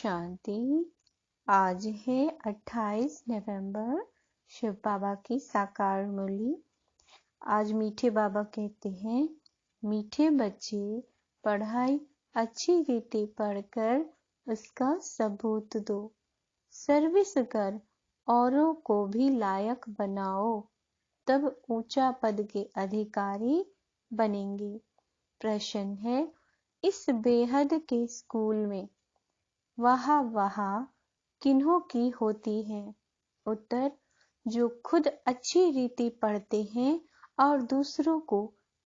शांति। आज है 28 नवंबर, शिव बाबा की साकार मूर्ति। आज मीठे बाबा कहते हैं, मीठे बच्चे पढ़ाई अच्छी रीति पढ़कर उसका सबूत दो, सर्विस कर औरों को भी लायक बनाओ, तब ऊंचा पद के अधिकारी बनेंगे। प्रश्न है, इस बेहद के स्कूल में वाह किन्हों की होती है? उत्तर, जो खुद अच्छी रीति पढ़ते हैं और दूसरों को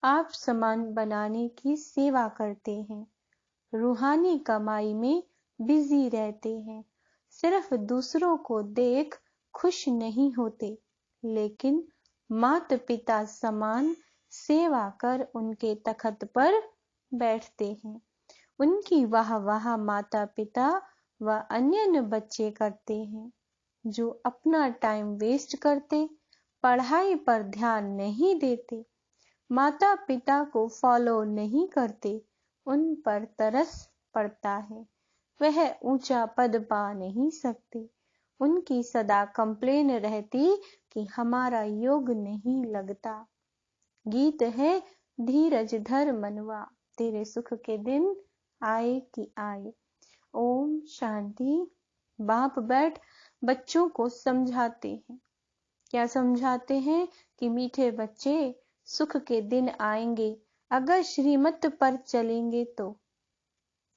आप समान बनाने की सेवा करते हैं, रूहानी कमाई में बिजी रहते हैं, सिर्फ दूसरों को देख खुश नहीं होते, लेकिन माता पिता समान सेवा कर उनके तख्त पर बैठते हैं। उनकी वाह माता पिता व अन्य बच्चे करते हैं, जो अपना टाइम वेस्ट करते, पढ़ाई पर ध्यान नहीं देते, माता पिता को फॉलो नहीं करते, उन पर तरस पड़ता है। वह ऊंचा पद पा नहीं सकते। उनकी सदा कंप्लेन रहती कि हमारा योग नहीं लगता। गीत है, धीरज धर मनवा, तेरे सुख के दिन आए कि आए। ओम शांति। बाप बैठ बच्चों को समझाते हैं। क्या समझाते हैं? कि मीठे बच्चे, सुख के दिन आएंगे अगर श्रीमत पर चलेंगे तो।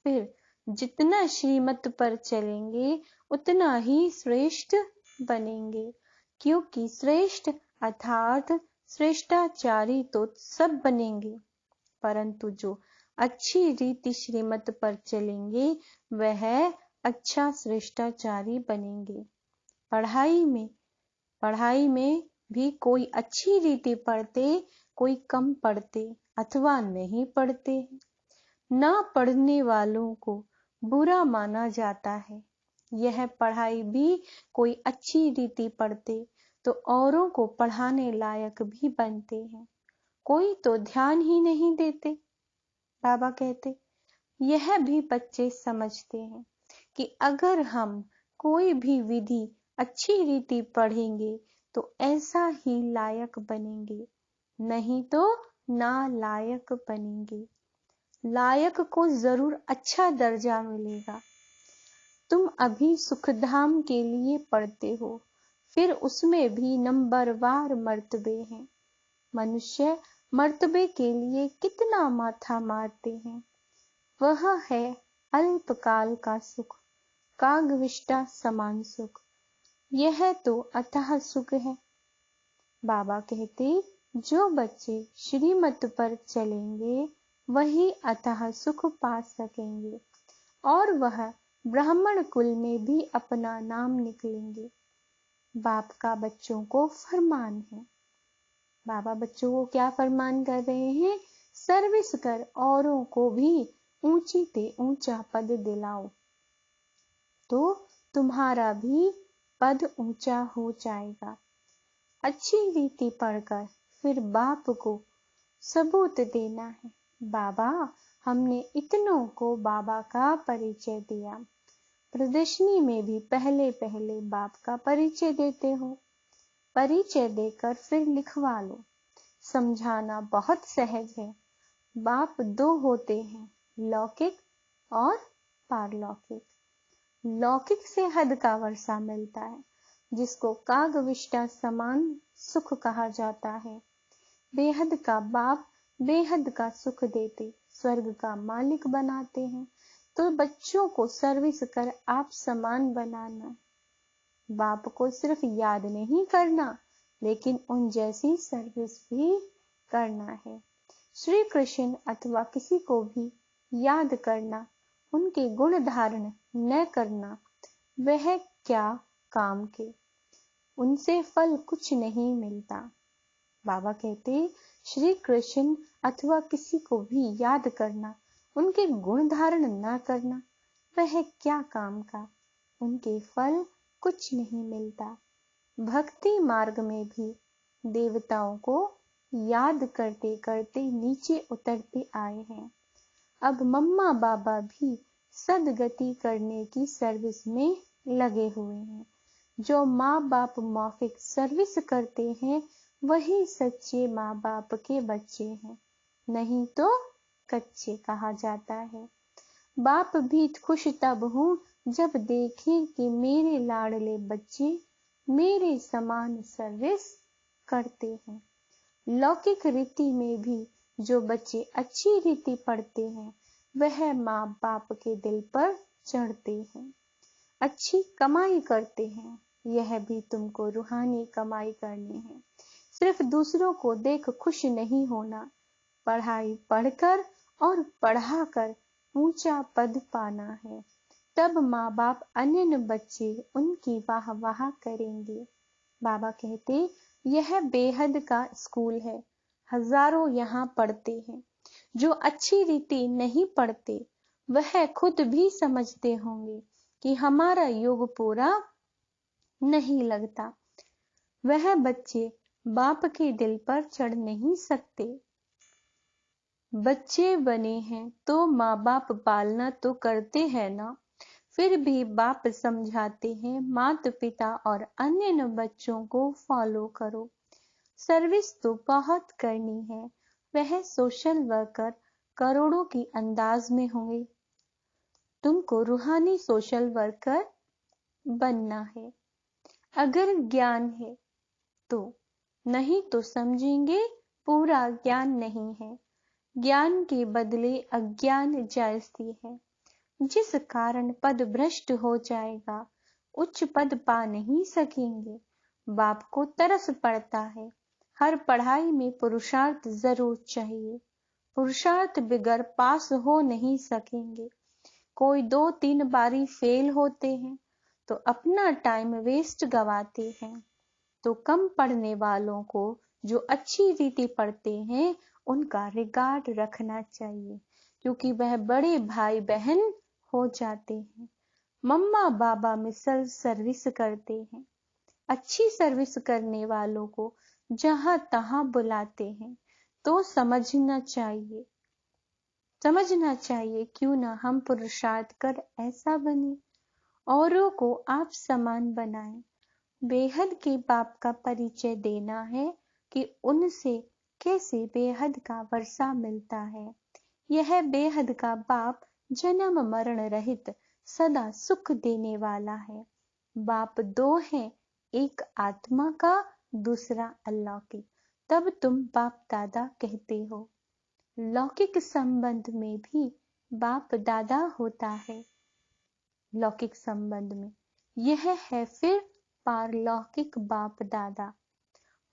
फिर जितना श्रीमत पर चलेंगे उतना ही श्रेष्ठ बनेंगे, क्योंकि श्रेष्ठ अर्थात श्रेष्ठाचारी तो सब बनेंगे, परंतु जो अच्छी रीति श्रीमत पर चलेंगे वह अच्छा श्रेष्ठाचारी बनेंगे। पढ़ाई में भी कोई अच्छी रीति पढ़ते, कोई कम पढ़ते अथवा नहीं पढ़ते। ना पढ़ने वालों को बुरा माना जाता है। यह पढ़ाई भी कोई अच्छी रीति पढ़ते तो औरों को पढ़ाने लायक भी बनते हैं। कोई तो ध्यान ही नहीं देते। बाबा कहते, यह भी बच्चे समझते हैं कि अगर हम कोई भी विधि अच्छी रीति पढ़ेंगे तो ऐसा ही लायक बनेंगे, नहीं तो ना लायक बनेंगे। लायक को जरूर अच्छा दर्जा मिलेगा। तुम अभी सुखधाम के लिए पढ़ते हो, फिर उसमें भी नंबरवार मर्तबे हैं। मनुष्य मर्तबे के लिए कितना माथा मारते हैं। वह है अल्पकाल का सुख, कागविष्टा समान सुख। यह तो अथाह सुख है। बाबा कहते, जो बच्चे श्रीमत पर चलेंगे वही अथाह सुख पा सकेंगे और वह ब्राह्मण कुल में भी अपना नाम निकलेंगे। बाप का बच्चों को फरमान है। बाबा बच्चों को क्या फरमान कर रहे हैं? सर्विस कर औरों को भी ऊंची ते ऊंचा पद दिलाओ, तो तुम्हारा भी पद ऊंचा हो जाएगा। अच्छी रीति पढ़कर फिर बाप को सबूत देना है। बाबा, हमने इतनों को बाबा का परिचय दिया। प्रदर्शनी में भी पहले बाप का परिचय देते हो। परिचय देकर फिर लिखवा लो। समझाना बहुत सहज है। बाप दो होते हैं, लौकिक और पारलौकिक। लौकिक से हद का वर्षा मिलता है, जिसको कागविष्टा समान सुख कहा जाता है। बेहद का बाप बेहद का सुख देते, स्वर्ग का मालिक बनाते हैं। तो बच्चों को सर्विस कर आप समान बनाना। बाप को सिर्फ याद नहीं करना, लेकिन उन जैसी सर्विस भी करना है। श्री कृष्ण अथवा किसी को भी याद करना, उनके गुण धारण न करना, वह क्या काम के? उनसे फल कुछ नहीं मिलता। बाबा कहते, श्री कृष्ण अथवा किसी को भी याद करना, उनके गुण धारण न करना, वह क्या काम का? उनके फल कुछ नहीं मिलता। भक्ति मार्ग में भी देवताओं को याद करते करते नीचे उतरते आए हैं। अब मम्मा बाबा भी सदगति करने की सर्विस में लगे हुए हैं। जो माँ बाप मौखिक सर्विस करते हैं वही सच्चे माँ बाप के बच्चे हैं, नहीं तो कच्चे कहा जाता है। बाप भी खुश तब हूँ जब देखें कि मेरे लाडले बच्चे मेरे समान सर्विस करते हैं। लौकिक रीति में भी जो बच्चे अच्छी रीति पढ़ते हैं वह माँ बाप के दिल पर चढ़ते हैं। अच्छी कमाई करते हैं, यह भी तुमको रूहानी कमाई करनी है। सिर्फ दूसरों को देख खुश नहीं होना, पढ़ाई पढ़कर और पढ़ाकर ऊंचा पद पाना है। तब माँ बाप अन्य बच्चे उनकी वाह वाह करेंगे। बाबा कहते यह बेहद का स्कूल है, हजारों यहाँ पढ़ते हैं। जो अच्छी रीति नहीं पढ़ते वह खुद भी समझते होंगे कि हमारा योग पूरा नहीं लगता। वह बच्चे बाप के दिल पर चढ़ नहीं सकते। बच्चे बने हैं तो माँ बाप पालना तो करते हैं ना। फिर भी बाप समझाते हैं माता पिता और अन्य बच्चों को फॉलो करो। सर्विस तो बहुत करनी है। वह सोशल वर्कर करोड़ों की अंदाज में होंगे। तुमको रूहानी सोशल वर्कर बनना है। अगर ज्ञान है तो, नहीं तो समझेंगे पूरा ज्ञान नहीं है। ज्ञान के बदले अज्ञान जायज़ी है, जिस कारण पद भ्रष्ट हो जाएगा, उच्च पद पा नहीं सकेंगे। बाप को तरस पड़ता है। हर पढ़ाई में पुरुषार्थ जरूर चाहिए। पुरुषार्थ बिगर पास हो नहीं सकेंगे। कोई 2-3 बारी फेल होते हैं तो अपना टाइम वेस्ट गवाते हैं। तो कम पढ़ने वालों को जो अच्छी रीति पढ़ते हैं उनका रिगार्ड रखना चाहिए, क्योंकि वह बड़े भाई बहन हो जाते हैं। मम्मा बाबा मिसल सर्विस करते हैं। अच्छी सर्विस करने वालों को जहां तहां बुलाते हैं। तो समझना चाहिए क्यों ना हम पुरुषार्थ कर ऐसा बने, औरों को आप समान बनाएं। बेहद के बाप का परिचय देना है कि उनसे कैसे बेहद का वर्षा मिलता है। यह बेहद का बाप जन्म मरण रहित सदा सुख देने वाला है। बाप दो हैं, एक आत्मा का, दूसरा अलौकिक। तब तुम बाप दादा कहते हो। लौकिक संबंध में भी बाप दादा होता है। लौकिक संबंध में यह है फिर पारलौकिक बाप दादा।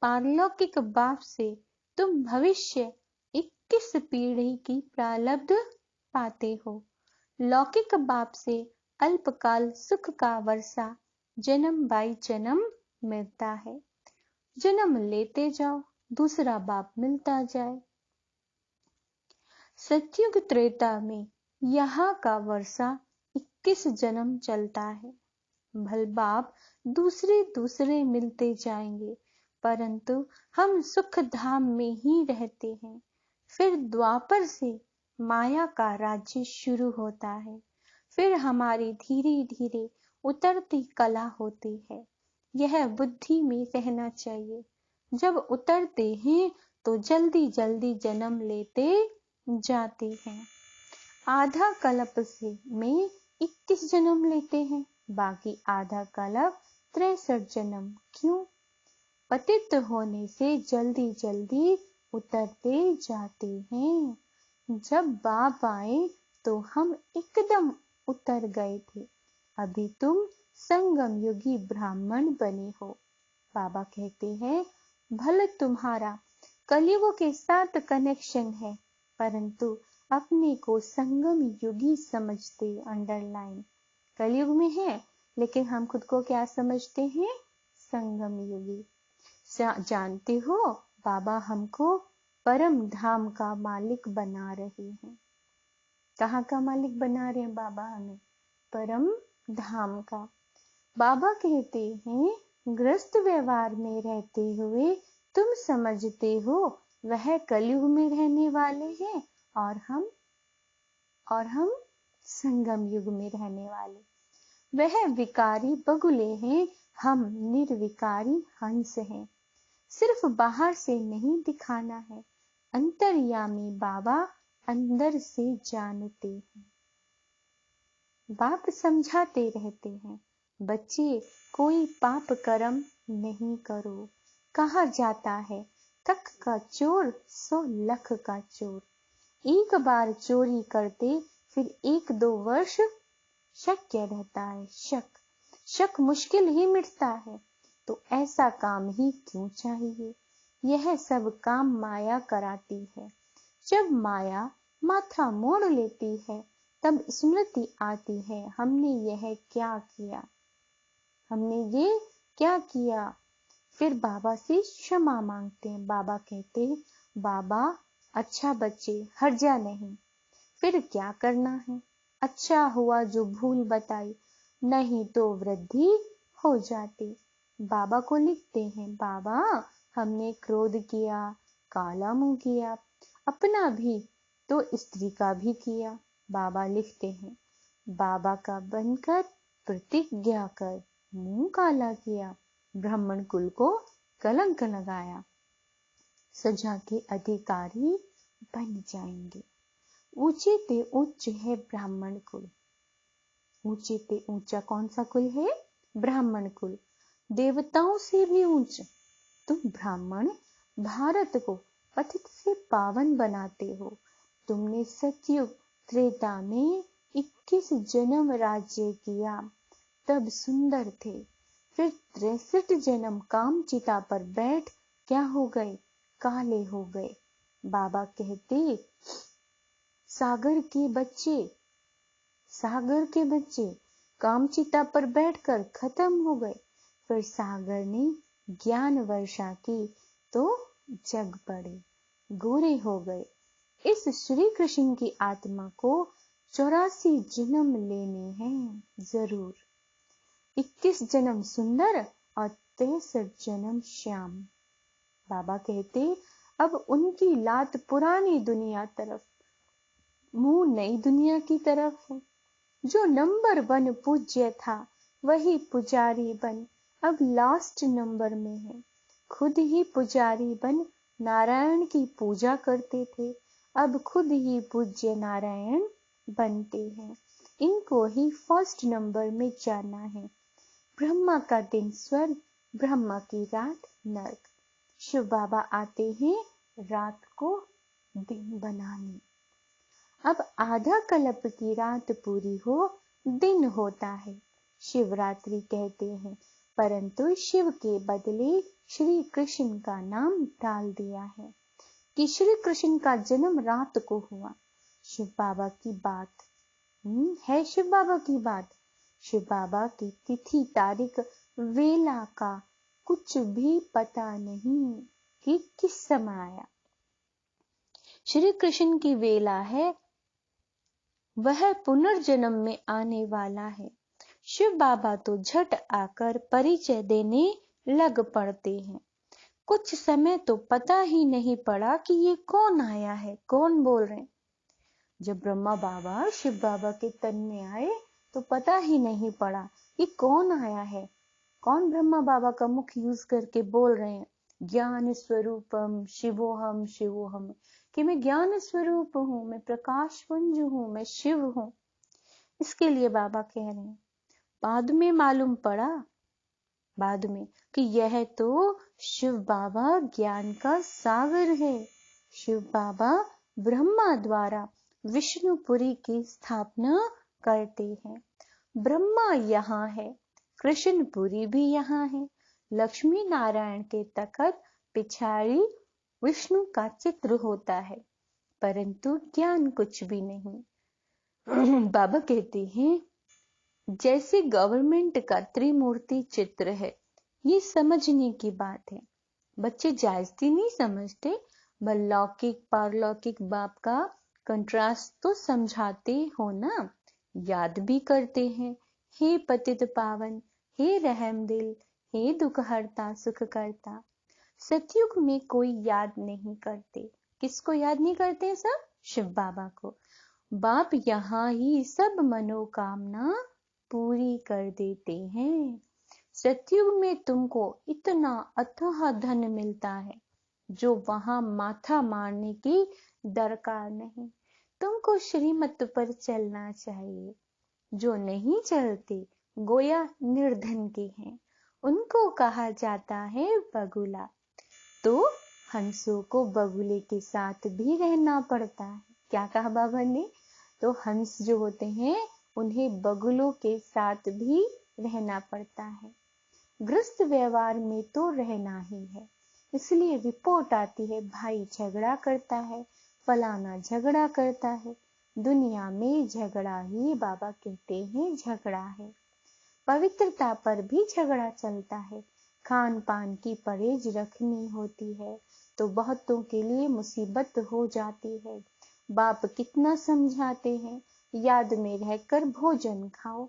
पारलौकिक बाप से तुम भविष्य 21 पीढ़ी की प्रारब्ध पाते हो। लौकिक बाप से अल्पकाल सुख का वर्षा जन्म बाई जन्म मिलता है। जन्म लेते जाओ, दूसरा बाप मिलता जाए। सतयुग त्रेता में यहाँ का वर्षा 21 जन्म चलता है। भल बाप दूसरे मिलते जाएंगे, परंतु हम सुख धाम में ही रहते हैं। फिर द्वापर से माया का राज्य शुरू होता है। फिर हमारी धीरे धीरे उतरती कला होती है। यह बुद्धि में रहना चाहिए। जब उतरते हैं तो जल्दी जल्दी जन्म लेते जाते हैं। आधा कल्प से में 21 जन्म लेते हैं, बाकी आधा कल्प 63 जन्म। क्यों? पतित होने से जल्दी जल्दी उतरते जाते हैं। जब बाप आए तो हम एकदम उतर गए थे। अभी तुम संगम युगी ब्राह्मण बने हो। बाबा कहते हैं भले तुम्हारा कलयुग के साथ कनेक्शन है, परंतु अपने को संगम युगी समझते। अंडरलाइन कलयुग में है, लेकिन हम खुद को क्या समझते हैं? संगम युगी। जानते हो बाबा हमको परम धाम का मालिक बना रहे हैं। कहाँ का मालिक बना रहे हैं बाबा हमें? परम धाम का। बाबा कहते हैं ग्रस्त व्यवहार में रहते हुए तुम समझते हो वह कलयुग में रहने वाले हैं और हम संगम युग में रहने वाले। वह विकारी बगुले हैं, हम निर्विकारी हंस हैं। सिर्फ बाहर से नहीं दिखाना है, अंतर्यामी बाबा अंदर से जानते हैं। बाप समझाते रहते हैं, बच्चे कोई पाप कर्म नहीं करो। कहा जाता है, तक का चोर 100 लाख का चोर। एक बार चोरी करते फिर 1-2 वर्ष शक्य रहता है। शक मुश्किल ही मिटता है, तो ऐसा काम ही क्यों चाहिए। यह सब काम माया कराती है। जब माया माथा मोड़ लेती है, तब स्मृति आती है, हमने ये क्या किया। फिर बाबा से क्षमा मांगते हैं। बाबा कहते, बाबा अच्छा बच्चे, हर्जा नहीं। फिर क्या करना है? अच्छा हुआ जो भूल बताई, नहीं तो वृद्धि हो जाती। बाबा को लिखते हैं, बाबा हमने क्रोध किया, काला मुंह किया, अपना भी तो स्त्री का भी किया। बाबा लिखते हैं, बाबा का बनकर प्रतिज्ञा कर मुंह काला किया, ब्राह्मण कुल को कलंक लगाया, सजा के अधिकारी बन जाएंगे। ऊंचे ते उच्च है ब्राह्मण कुल। ऊंचे ते ऊंचा कौन सा कुल है? ब्राह्मण कुल। देवताओं से भी ऊंच। तुम ब्राह्मण भारत को पतित से पावन बनाते हो। तुमने सतयुग त्रेता में 21 जन्म राज्य किया, तब सुंदर थे। फिर 63 जन्म काम चिता पर बैठ क्या हो गए? काले हो गए। बाबा कहते, सागर के बच्चे कामचिता पर बैठकर खत्म हो गए। फिर सागर ने ज्ञान वर्षा की तो जग पड़े, गोरे हो गए। इस श्री कृष्ण की आत्मा को 84 जन्म लेने हैं जरूर। 21 जन्म सुंदर और 63 जन्म श्याम। बाबा कहते, अब उनकी लात पुरानी दुनिया तरफ, मुंह नई दुनिया की तरफ है। जो नंबर 1 पूज्य था, वही पुजारी बन अब लास्ट नंबर में है। खुद ही पुजारी बन नारायण की पूजा करते थे, अब खुद ही पूज्य नारायण बनते हैं। इनको ही फर्स्ट नंबर में जाना है। ब्रह्मा का दिन स्वर्ग, ब्रह्मा की रात नरक। शिव बाबा आते हैं रात को दिन बनाने। अब आधा कल्प की रात पूरी हो, दिन होता है, शिवरात्रि कहते हैं। परंतु शिव के बदले श्री कृष्ण का नाम डाल दिया है कि श्री कृष्ण का जन्म रात को हुआ। शिव बाबा की बात है, शिव बाबा की बात। शिव बाबा की तिथि तारीख वेला का कुछ भी पता नहीं कि किस समय आया। श्री कृष्ण की वेला है, वह पुनर्जन्म में आने वाला है। शिव बाबा तो झट आकर परिचय देने लग पड़ते हैं। कुछ समय तो पता ही नहीं पड़ा कि ये कौन आया है, कौन बोल रहे हैं। जब ब्रह्मा बाबा शिव बाबा के तन में आए तो पता ही नहीं पड़ा कि कौन आया है, कौन ब्रह्मा बाबा का मुख यूज करके बोल रहे हैं, ज्ञान स्वरूपम शिवोहम शिवोहम, कि मैं ज्ञान स्वरूप हूं, मैं प्रकाश पुंज हूं, मैं शिव हूं। इसके लिए बाबा कह रहे हैं। बाद में मालूम पड़ा, बाद में, कि यह तो शिव बाबा ज्ञान का सागर है। शिव बाबा ब्रह्मा द्वारा विष्णुपुरी की स्थापना करते हैं। ब्रह्मा यहाँ है, कृष्णपुरी भी यहाँ है। लक्ष्मी नारायण के तखत पिछाड़ी विष्णु का चित्र होता है, परंतु ज्ञान कुछ भी नहीं। बाबा कहते हैं, जैसे गवर्नमेंट का त्रिमूर्ति चित्र है, ये समझने की बात है। बच्चे जायजती नहीं समझते, बल लौकिक पारलौकिक बाप का कंट्रास्ट तो समझाते हो ना, याद भी करते हैं। हे पतित पावन, हे रहम दिल, हे दुख हरता सुख करता। सतयुग में कोई याद नहीं करते। किसको याद नहीं करते सब? शिव बाबा को। बाप यहाँ ही सब मनोकामना पूरी कर देते हैं। सतयुग में तुमको इतना अथाह धन मिलता है जो वहां माथा मारने की दरकार नहीं। तुमको श्रीमत पर चलना चाहिए। जो नहीं चलते गोया निर्धन के हैं, उनको कहा जाता है बगुला। तो हंसों को बगुले के साथ भी रहना पड़ता है। क्या कहा बाबा ने? तो हंस जो होते हैं उन्हें बगुलों के साथ भी रहना पड़ता है। गृहस्थ व्यवहार में तो रहना ही है। इसलिए रिपोर्ट आती है, भाई झगड़ा करता है, फलाना झगड़ा करता है। दुनिया में झगड़ा ही बाबा कहते हैं झगड़ा है। पवित्रता पर भी झगड़ा चलता है। खान पान की परहेज रखनी होती है तो बहुतों के लिए मुसीबत हो जाती है। बाप कितना समझाते हैं, याद में रहकर भोजन खाओ,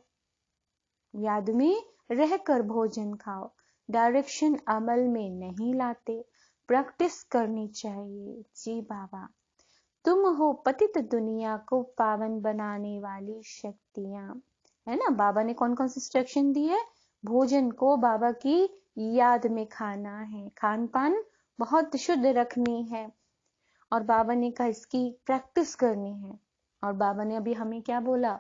याद में रहकर भोजन खाओ। डायरेक्शन अमल में नहीं लाते, प्रैक्टिस करनी चाहिए। जी बाबा, तुम हो पतित दुनिया को पावन बनाने वाली शक्तियां, है ना। बाबा ने कौन कौन सी इंस्ट्रक्शन दी है? भोजन को बाबा की याद में खाना है, खान पान बहुत शुद्ध रखनी है, और बाबा ने कहा इसकी प्रैक्टिस करनी है। और बाबा ने अभी हमें क्या बोला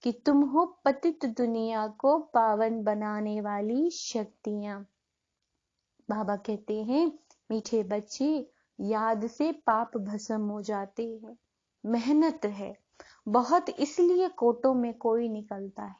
कि तुम हो पतित दुनिया को पावन बनाने वाली शक्तियां। बाबा कहते हैं मीठे बच्चे, याद से पाप भस्म हो जाते हैं। मेहनत है बहुत, इसलिए कोटों में कोई निकलता है।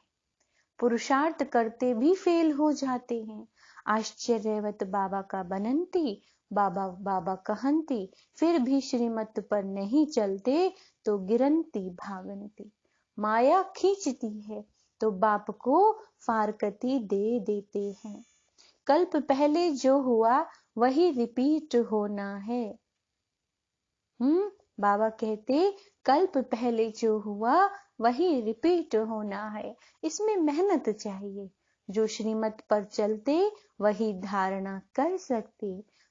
पुरुषार्थ करते भी फेल हो जाते हैं। आश्चर्यवत बाबा का बनंती, बाबा बाबा कहंती, फिर भी श्रीमत पर नहीं चलते तो गिरंती भागंती। माया खींचती है तो बाप को फारकती दे देते हैं। कल्प पहले जो हुआ वही रिपीट होना है। बाबा कहते कल्प पहले जो हुआ वही रिपीट होना है। इसमें मेहनत चाहिए। जो श्रीमत पर चलते वही धारणा कर सकते।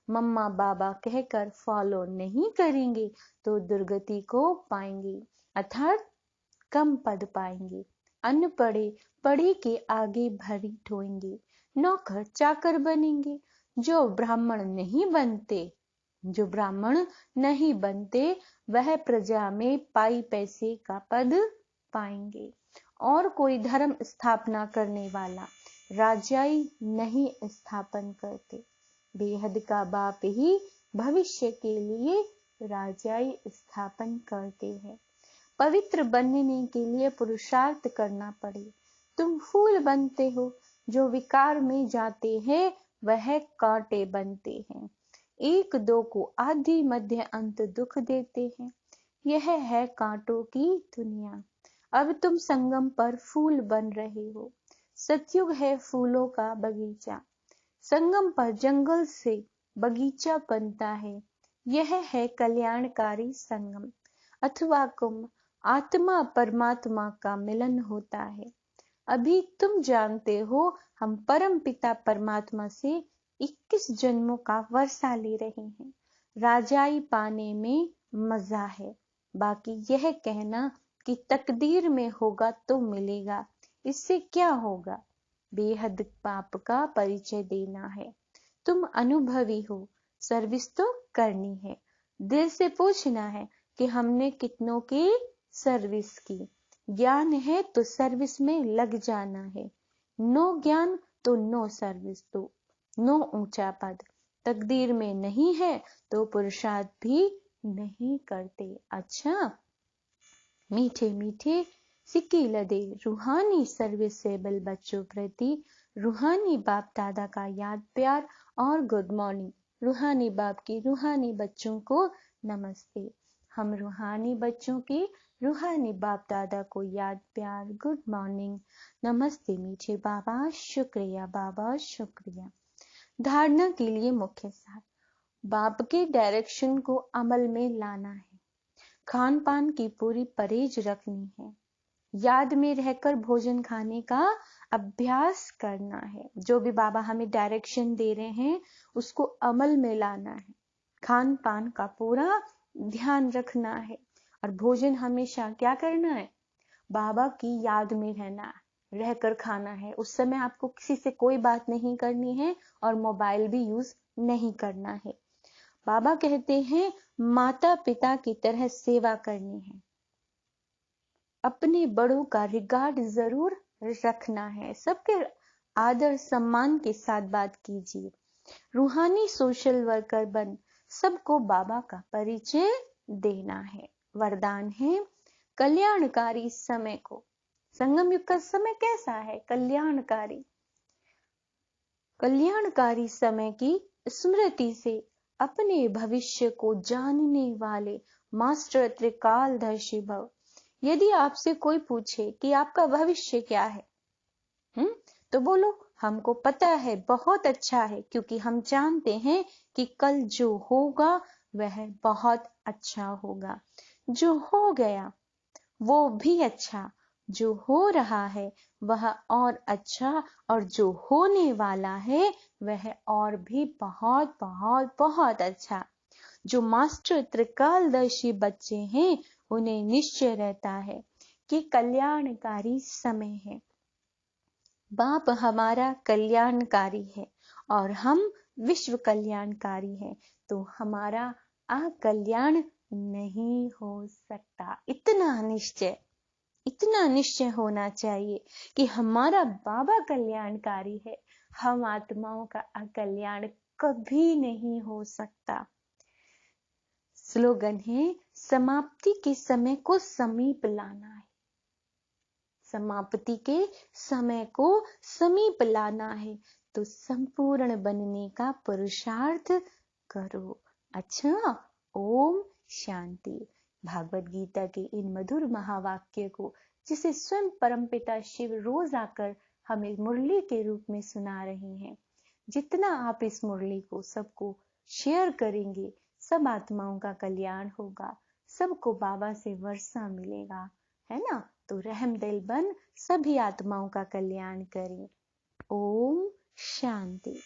मम्मा बाबा कहकर फॉलो नहीं करेंगे तो दुर्गति को पाएंगे, अर्थात कम पद पाएंगे। अनपढ़े पढ़े के आगे भरी ढोएंगे, नौकर चाकर बनेंगे। जो ब्राह्मण नहीं बनते वह प्रजा में पाई पैसे का पद पाएंगे। और कोई धर्म स्थापना करने वाला राजाई नहीं स्थापन करते। बेहद का बाप ही भविष्य के लिए राजाई स्थापन करते हैं। पवित्र बनने के लिए पुरुषार्थ करना पड़े। तुम फूल बनते हो, जो विकार में जाते हैं वह कांटे बनते हैं। एक दो को आदि मध्य अंत दुख देते हैं। यह है कांटों की दुनिया। अब तुम संगम पर फूल बन रहे हो। सतयुग है फूलों का बगीचा। संगम पर जंगल से बगीचा बनता है। यह है कल्याणकारी संगम अथवा कुंभ। आत्मा परमात्मा का मिलन होता है। अभी तुम जानते हो हम परम पिता परमात्मा से 21 जन्मों का वर्षा ले रहे हैं। राजाई पाने में मजा है। बाकी यह कहना कि तकदीर में होगा तो मिलेगा, इससे क्या होगा। बेहद पाप का परिचय देना है। तुम अनुभवी हो, सर्विस तो करनी है। दिल से पूछना है कि हमने कितनों की सर्विस की। ज्ञान है तो सर्विस में लग जाना है। नो ज्ञान तो नो सर्विस, तो नो ऊंचा पद। तकदीर में नहीं है तो पुरुषार्थ भी नहीं करते। अच्छा, मीठे मीठे सिक्की लदे रूहानी सर्विसेबल बच्चों प्रति रूहानी बाप दादा का याद प्यार और गुड मॉर्निंग। रूहानी बाप की रूहानी बच्चों को नमस्ते। हम रूहानी बच्चों के रूहानी बाप दादा को याद प्यार गुड मॉर्निंग नमस्ते। मीठे बाबा शुक्रिया, बाबा शुक्रिया। धारणा के लिए मुख्य सार, बाप के डायरेक्शन को अमल में लाना है। खान पान की पूरी परहेज रखनी है। याद में रहकर भोजन खाने का अभ्यास करना है। जो भी बाबा हमें डायरेक्शन दे रहे हैं उसको अमल में लाना है। खान पान का पूरा ध्यान रखना है। और भोजन हमेशा क्या करना है? बाबा की याद में रहना, रहकर खाना है। उस समय आपको किसी से कोई बात नहीं करनी है और मोबाइल भी यूज नहीं करना है। बाबा कहते हैं माता पिता की तरह सेवा करनी है, अपने बड़ों का रिगार्ड जरूर रखना है, सबके आदर सम्मान के साथ बात कीजिए। रूहानी सोशल वर्कर बन सबको बाबा का परिचय देना है। वरदान है कल्याणकारी समय को। संगम युग का समय कैसा है? कल्याणकारी। कल्याणकारी समय की स्मृति से अपने भविष्य को जानने वाले मास्टर त्रिकालदर्शी भव। यदि आपसे कोई पूछे कि आपका भविष्य क्या है, तो बोलो हमको पता है, बहुत अच्छा है, क्योंकि हम जानते हैं कि कल जो होगा वह बहुत अच्छा होगा। जो हो गया वो भी अच्छा, जो हो रहा है वह और अच्छा, और जो होने वाला है वह और भी बहुत बहुत बहुत अच्छा। जो मास्टर त्रिकालदर्शी बच्चे हैं उन्हें निश्चय रहता है कि कल्याणकारी समय है। बाप हमारा कल्याणकारी है और हम विश्व कल्याणकारी हैं, तो हमारा अकल्याण नहीं हो सकता। इतना निश्चय होना चाहिए कि हमारा बाबा कल्याणकारी है, हम आत्माओं का अकल्याण कभी नहीं हो सकता। स्लोगन है समाप्ति के समय को समीप लाना है। समाप्ति के समय को समीप लाना है तो संपूर्ण बनने का पुरुषार्थ करो। अच्छा, ओम शांति। भागवत गीता के इन मधुर महावाक्य को, जिसे स्वयं परमपिता शिव रोज आकर हमें मुरली के रूप में सुना रहे हैं, जितना आप इस मुरली को सबको शेयर करेंगे, सब आत्माओं का कल्याण होगा, सबको बाबा से वर्षा मिलेगा, है ना। तो रहम दिल बन सभी आत्माओं का कल्याण करें। ओम शांति।